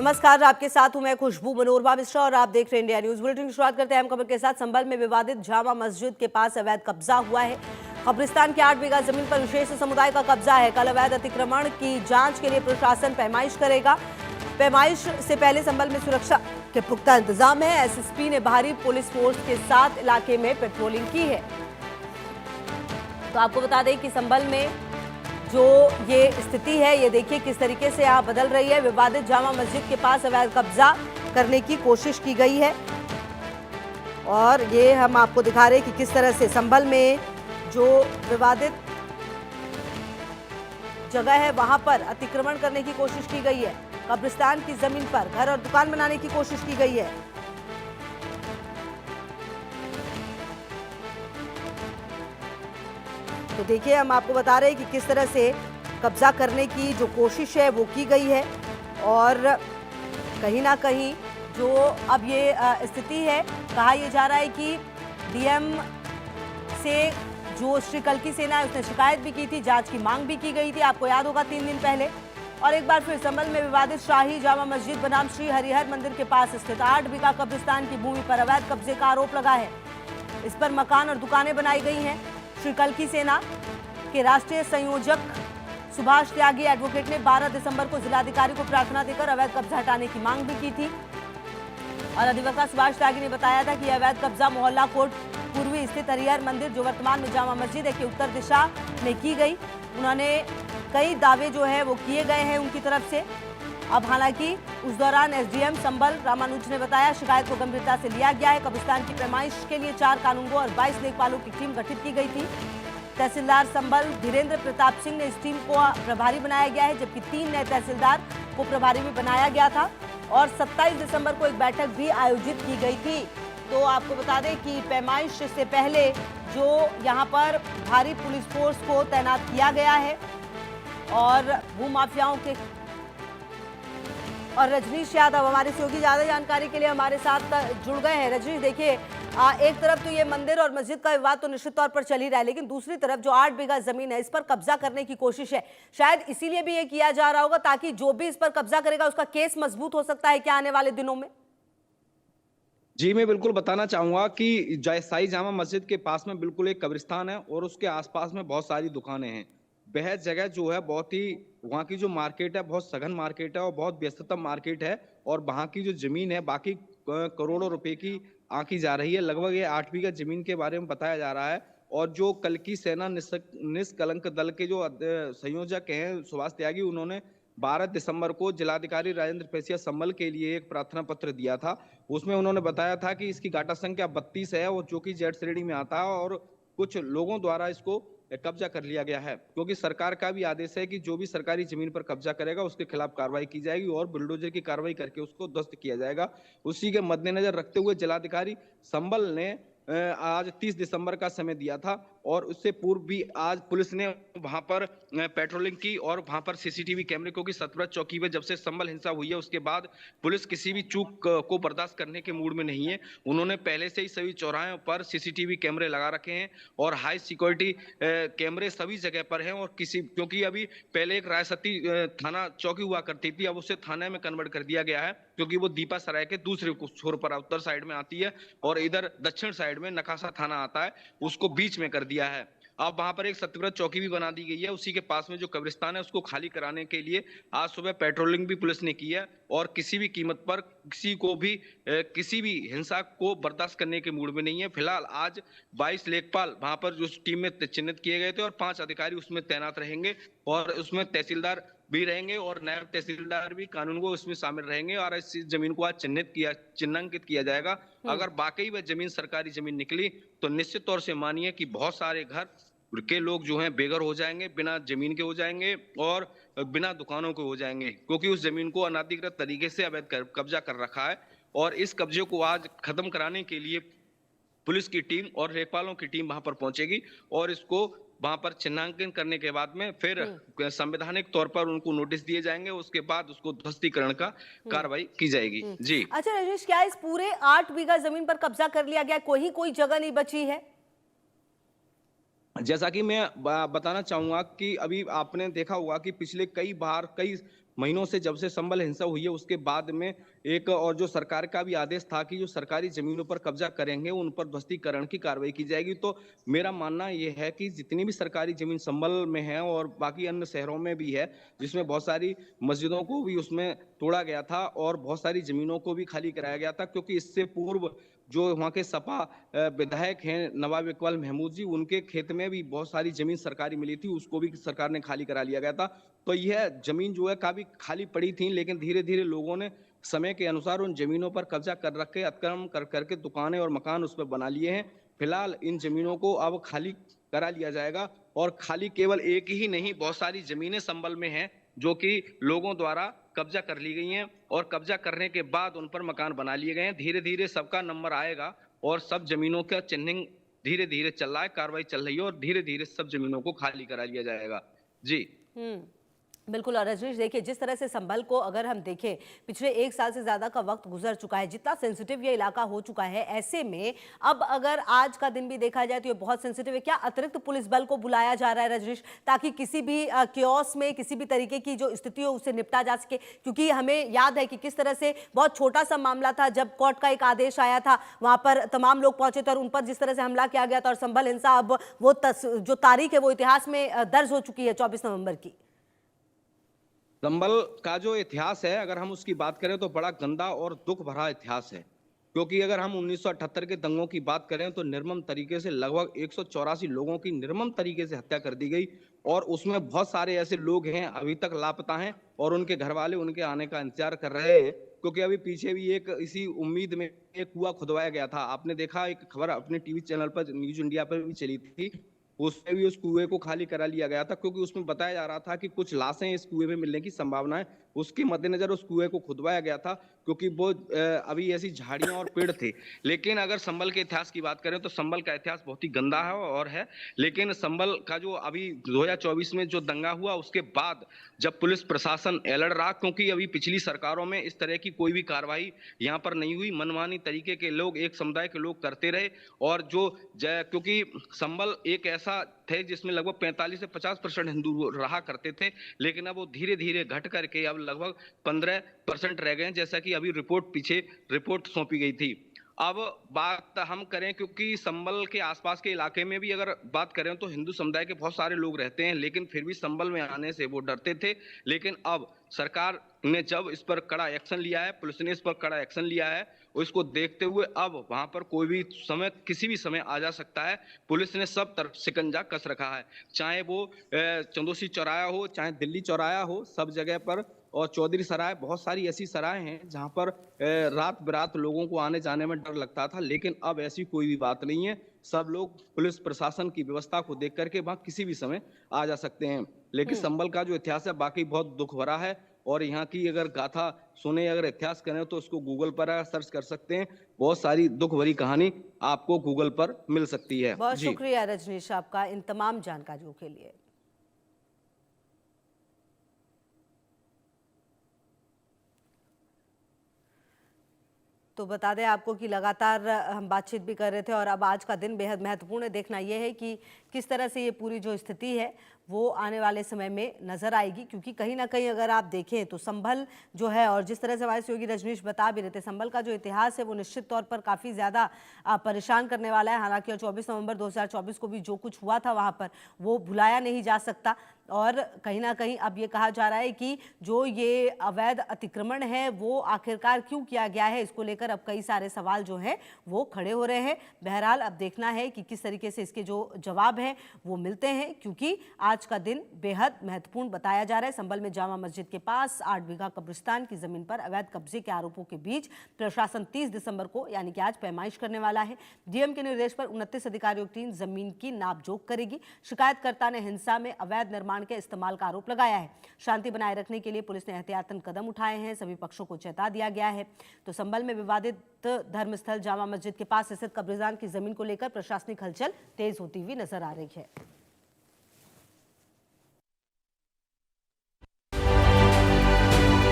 नमस्कार, आपके साथ हूं मैं खुशबू मनोरमा मिश्रा और आप देख रहे हैं इंडिया न्यूज बुलेटिन की शुरुआत करते हैं अहम खबर के साथ। संभल में विवादित जामा मस्जिद के पास अवैध कब्जा हुआ है। कब्रिस्तान के 8 बीघा जमीन पर विशेष समुदाय का कब्जा है। कल अवैध अतिक्रमण की जांच के लिए प्रशासन पैमाइश करेगा। पैमाइश से पहले संभल में सुरक्षा के पुख्ता इंतजाम है। एसएसपी ने भारी पुलिस फोर्स के साथ इलाके में पेट्रोलिंग की है। तो आपको बता दें कि संभल में जो ये स्थिति है, ये देखिए किस तरीके से यहाँ बदल रही है। विवादित जामा मस्जिद के पास अवैध कब्जा करने की कोशिश की गई है और ये हम आपको दिखा रहे हैं कि किस तरह से संभल में जो विवादित जगह है वहां पर अतिक्रमण करने की कोशिश की गई है। कब्रिस्तान की जमीन पर घर और दुकान बनाने की कोशिश की गई है। तो देखिए हम आपको बता रहे हैं कि किस तरह से कब्जा करने की जो कोशिश है वो की गई है और कहीं ना कहीं जो अब ये स्थिति है, कहा यह जा रहा है कि डीएम से जो श्री कल्की सेना है उसने शिकायत भी की थी, जांच की मांग भी की गई थी, आपको याद होगा 3 दिन पहले। और एक बार फिर संभल में विवादित शाही जामा मस्जिद बनाम श्री हरिहर मंदिर के पास स्थित 8 बीघा कब्रिस्तान की भूमि पर अवैध कब्जे का आरोप लगा है। इस पर मकान और दुकानें बनाई गई हैं। श्री कल्की सेना के राष्ट्रीय संयोजक सुभाष त्यागी एडवोकेट ने 12 दिसंबर को जिलाधिकारी को प्रार्थना देकर अवैध कब्जा हटाने की मांग भी की थी और अधिवक्ता सुभाष त्यागी ने बताया था कि अवैध कब्जा मोहल्ला कोट पूर्वी स्थित हरिहर मंदिर, जो वर्तमान में जामा मस्जिद है, की उत्तर दिशा में की गई। उन्होंने कई दावे जो है वो किए गए हैं उनकी तरफ से। अब हालांकि उस दौरान एसडीएम संभल रामानुज ने बताया शिकायत को गंभीरता से लिया गया है। कब्रिस्तान की पैमाइश के लिए 4 कानूनगो और 22 लेखपालों की टीम गठित की गई थी। तहसीलदार संभल धीरेन्द्र प्रताप सिंह ने इस टीम को प्रभारी बनाया गया है, जबकि 3 नए तहसीलदार को प्रभारी भी बनाया गया था और 27 दिसंबर को एक बैठक भी आयोजित की गई थी। तो आपको बता दें कि पैमाइश से पहले जो यहाँ पर भारी पुलिस फोर्स को तैनात किया गया है और भूमाफियाओं के और रजनीश यादव हमारे सहयोगी ज्यादा जानकारी के लिए हमारे साथ जुड़ गए हैं। रजनीश, देखिए एक तरफ तो ये मंदिर और मस्जिद का विवाद तो निश्चित तौर पर चल ही रहा है, लेकिन दूसरी तरफ जो 8 बीघा जमीन है इस पर कब्जा करने की कोशिश है। शायद इसीलिए भी ये किया जा रहा होगा ताकि जो भी इस पर कब्जा करेगा उसका केस मजबूत हो सकता है क्या आने वाले दिनों में? जी, मैं बिल्कुल बताना चाहूंगा कि साई जामा मस्जिद के पास में बिल्कुल एक कब्रिस्तान है और उसके आसपास में बहुत सारी दुकानें हैं। वह जगह जो है बहुत ही, वहाँ की जो मार्केट है बहुत सघन मार्केट है और बहुत व्यस्ततम मार्केट है और वहाँ की जो जमीन है बाकी करोड़ों रुपए की आंकी जा रही है। लगभग ये 8 बीघा जमीन के बारे में बताया जा रहा है और जो कल्की सेना निष्कलंक दल के जो संयोजक हैं सुभाष त्यागी, उन्होंने 12 दिसंबर को जिलाधिकारी राजेंद्र पेसिया संभल के लिए एक प्रार्थना पत्र दिया था। उसमें उन्होंने बताया था कि इसकी गाटा संख्या 32 है और जो कि जेड श्रेणी में आता है और कुछ लोगों द्वारा इसको कब्जा कर लिया गया है, क्योंकि सरकार का भी आदेश है कि जो भी सरकारी जमीन पर कब्जा करेगा उसके खिलाफ कार्रवाई की जाएगी और बुलडोजर की कार्रवाई करके उसको ध्वस्त किया जाएगा। उसी के मद्देनजर रखते हुए जिलाधिकारी संभल ने आज 30 दिसंबर का समय दिया था और उससे पूर्व भी आज पुलिस ने वहां पर पेट्रोलिंग की और वहां पर सीसीटीवी कैमरे, क्योंकि सतरत चौकी में जब से संभल हिंसा हुई है उसके बाद पुलिस किसी भी चूक को बर्दाश्त करने के मूड में नहीं है। उन्होंने पहले से ही सभी चौराहों पर सीसीटीवी कैमरे लगा रखे हैं और हाई सिक्योरिटी कैमरे सभी जगह पर हैं और क्योंकि अभी पहले एक रायसती थाना चौकी हुआ करती थी, अब उसे थाने में कन्वर्ट कर दिया गया है, क्योंकि वो दीपा सराय के दूसरे छोर पर उत्तर साइड में आती है और इधर दक्षिण साइड में नकासा थाना आता है, उसको बीच में कर दिया है। अब वहां पर एक सत्यव्रत चौकी भी बना दी गई है। उसी के पास में जो कब्रिस्तान है उसको खाली कराने के लिए आज सुबह पेट्रोलिंग भी पुलिस ने की है और किसी भी कीमत पर किसी भी हिंसा को बर्दाश्त करने के मूड में नहीं है। फिलहाल आज 22 लेखपाल वहां पर जो टीम में चिन्हित किए गए थे और 5 अधिकारी उसमें तैनात रहेंगे और उसमें तहसीलदार भी रहेंगे और नायब तहसीलदार भी कानून को उसमें शामिल रहेंगे और इस जमीन को आज चिन्हांकित किया जाएगा। अगर वाकई वह जमीन सरकारी जमीन निकली तो निश्चित तौर से मानिए कि बहुत सारे घर के लोग जो हैं बेघर हो जाएंगे, बिना जमीन के हो जाएंगे और बिना दुकानों के हो जाएंगे, क्योंकि उस जमीन को अनाधिकृत तरीके से अवैध कब्जा कर रखा है। और इस कब्जे को आज खत्म कराने के लिए पुलिस की टीम और लेखपालों की टीम वहां पर पहुंचेगी और इसको वहां पर चिन्हांकन करने के बाद में फिर संवैधानिक तौर पर उनको नोटिस दिए जाएंगे, उसके बाद उसको ध्वस्तीकरण का कार्रवाई की जाएगी। जी अच्छा रजनीश, क्या इस पूरे 8 बीघा जमीन पर कब्जा कर लिया गया, कोई जगह नहीं बची है? जैसा कि मैं बताना चाहूंगा कि अभी आपने देखा होगा कि पिछले कई बार कई महीनों से जब से संभल हिंसा हुई है उसके बाद में एक और जो सरकार का भी आदेश था कि जो सरकारी जमीनों पर कब्जा करेंगे उन पर ध्वस्तीकरण की कार्रवाई की जाएगी। तो मेरा मानना यह है कि जितनी भी सरकारी जमीन संभल में है और बाकी अन्य शहरों में भी है, जिसमें बहुत सारी मस्जिदों को भी उसमें तोड़ा गया था और बहुत सारी जमीनों को भी खाली कराया गया था, क्योंकि इससे पूर्व जो वहाँ के सपा विधायक हैं नवाब इकबाल महमूद जी, उनके खेत में भी बहुत सारी जमीन सरकारी मिली थी, उसको भी सरकार ने खाली करा लिया गया था। तो यह जमीन जो है काफी खाली पड़ी थी, लेकिन धीरे धीरे लोगों ने समय के अनुसार उन जमीनों पर कब्जा कर रखे, अतिक्रमण कर करके दुकानें और मकान उस पर बना लिए हैं। फिलहाल इन जमीनों को अब खाली करा लिया जाएगा और खाली केवल एक ही नहीं, बहुत सारी जमीनें संभल में हैं जो कि लोगों द्वारा कब्जा कर ली गई हैं और कब्जा करने के बाद उन पर मकान बना लिए गए हैं। धीरे धीरे सबका नंबर आएगा और सब जमीनों का चिन्हिंग धीरे धीरे चल रहा है, कार्रवाई चल रही है और धीरे धीरे सब जमीनों को खाली करा लिया जाएगा। जी। बिल्कुल। और रजनीश, देखिए जिस तरह से संभल को अगर हम देखें, पिछले 1 साल से ज्यादा का वक्त गुजर चुका है, जितना सेंसिटिव ये इलाका हो चुका है, ऐसे में अब अगर आज का दिन भी देखा जाए तो ये बहुत सेंसिटिव है। क्या अतिरिक्त पुलिस बल को बुलाया जा रहा है रजनीश, ताकि किसी भी कियोस में किसी भी तरीके की जो स्थिति हो उससे निपटा जा सके? क्योंकि हमें याद है कि किस तरह से बहुत छोटा सा मामला था, जब कोर्ट का एक आदेश आया था, वहां पर तमाम लोग पहुंचे थे और उन पर जिस तरह से हमला किया गया था। और संभल हिंसा अब वो जो तारीख है वो इतिहास में दर्ज हो चुकी है 24 नवंबर की। संभल का जो इतिहास है, अगर हम उसकी बात करें तो बड़ा गंदा और दुख भरा इतिहास है, क्योंकि अगर हम 1978 के दंगों की बात करें तो निर्मम तरीके से लगभग 184 लोगों की निर्मम तरीके से हत्या कर दी गई और उसमें बहुत सारे ऐसे लोग हैं अभी तक लापता हैं और उनके घर वाले उनके आने का इंतजार कर रहे हैं, क्योंकि अभी पीछे भी एक इसी उम्मीद में एक कुआं खुदवाया गया था। आपने देखा, एक खबर अपने टीवी चैनल पर न्यूज इंडिया पर भी चली थी, उसमें भी उस कुएं को खाली करा लिया गया था, क्योंकि उसमें बताया जा रहा था कि कुछ लाशें इस कुएं में मिलने की संभावना है। उसके मद्देनजर उस कुएं को खुदवाया गया था, क्योंकि वो अभी ऐसी झाड़ियां और पेड़ थे। लेकिन अगर संभल के इतिहास की बात करें तो संभल का इतिहास बहुत ही गंदा है और है। लेकिन संभल का जो अभी 2024 में जो दंगा हुआ उसके बाद जब पुलिस प्रशासन अलर्ट रहा, क्योंकि अभी पिछली सरकारों में इस तरह की कोई भी कार्रवाई यहाँ पर नहीं हुई, मनमानी तरीके के लोग एक समुदाय के लोग करते रहे और क्योंकि संभल एक ऐसा थे जिसमें लगभग 45 से 50% हिंदू रहा करते थे, लेकिन अब वो धीरे धीरे घट करके अब लगभग 15% रह गए हैं, जैसा कि अभी रिपोर्ट सौंपी गई थी। अब बात हम करें, क्योंकि संभल के आसपास के इलाके में भी अगर बात करें तो हिंदू समुदाय के बहुत सारे लोग रहते हैं, लेकिन फिर भी संभल में आने से वो डरते थे। लेकिन अब सरकार ने जब इस पर कड़ा एक्शन लिया है, पुलिस ने इस पर कड़ा एक्शन लिया है, उसको देखते हुए अब वहां पर कोई भी समय किसी भी समय आ जा सकता है। पुलिस ने सब तरफ शिकंजा कस रखा है, चाहे वो चंदोसी चौराया हो, चाहे दिल्ली चौराया हो, सब जगह पर। और चौधरी सराय, बहुत सारी ऐसी सराय हैं जहां पर रात बिरात लोगों को आने जाने में डर लगता था, लेकिन अब ऐसी कोई भी बात नहीं है। सब लोग पुलिस प्रशासन की व्यवस्था को देख करके वहां किसी भी समय आ जा सकते हैं। लेकिन संभल का जो इतिहास है बाकी बहुत दुख भरा है और यहाँ की अगर गाथा सुने, अगर इतिहास करें तो उसको गूगल पर सर्च कर सकते हैं, बहुत सारी दुख भरी कहानी आपको गूगल पर मिल सकती है। बहुत जी। शुक्रिया रजनीश आपका इन तमाम जानकारियों के लिए। तो बता दें आपको कि लगातार हम बातचीत भी कर रहे थे और अब आज का दिन बेहद महत्वपूर्ण है। देखना यह है कि किस तरह से ये पूरी जो स्थिति है वो आने वाले समय में नजर आएगी, क्योंकि कहीं ना कहीं अगर आप देखें तो संभल जो है, और जिस तरह से हमारे सहयोगी रजनीश बता भी रहे थे, संभल का जो इतिहास है वो निश्चित तौर पर काफ़ी ज़्यादा परेशान करने वाला है। हालांकि 24 नवंबर 2024 को भी जो कुछ हुआ था वहाँ पर वो भुलाया नहीं जा सकता और कहीं ना कहीं अब ये कहा जा रहा है कि जो ये अवैध अतिक्रमण है वो आखिरकार क्यों किया गया है, इसको लेकर अब कई सारे सवाल जो हैं वो खड़े हो रहे हैं। बहरहाल अब देखना है कि किस तरीके से इसके जो जवाब हैं वो मिलते हैं, क्योंकि आज का दिन बेहद महत्वपूर्ण बताया जा रहा है। संभल में जामा मस्जिद के पास 8 बीघा कब्रिस्तान की जमीन पर अवैध कब्जे के आरोपों के बीच प्रशासन 30 दिसंबर को यानी कि आज पैमाइश करने वाला है। डीएम के निर्देश पर 29 अधिकारियों की टीम जमीन की नापजोक करेगी। शिकायतकर्ता ने हिंसा में अवैध निर्माण के इस्तेमाल का आरोप लगाया है। शांति बनाए रखने के लिए पुलिस ने एहतियातन कदम उठाए हैं, सभी पक्षों को चेता दिया गया है। तो संभल में विवादित धर्मस्थल जामा मस्जिद के पास स्थित कब्रिस्तान की जमीन को लेकर प्रशासनिक हलचल तेज होती हुई नजर आ रही है।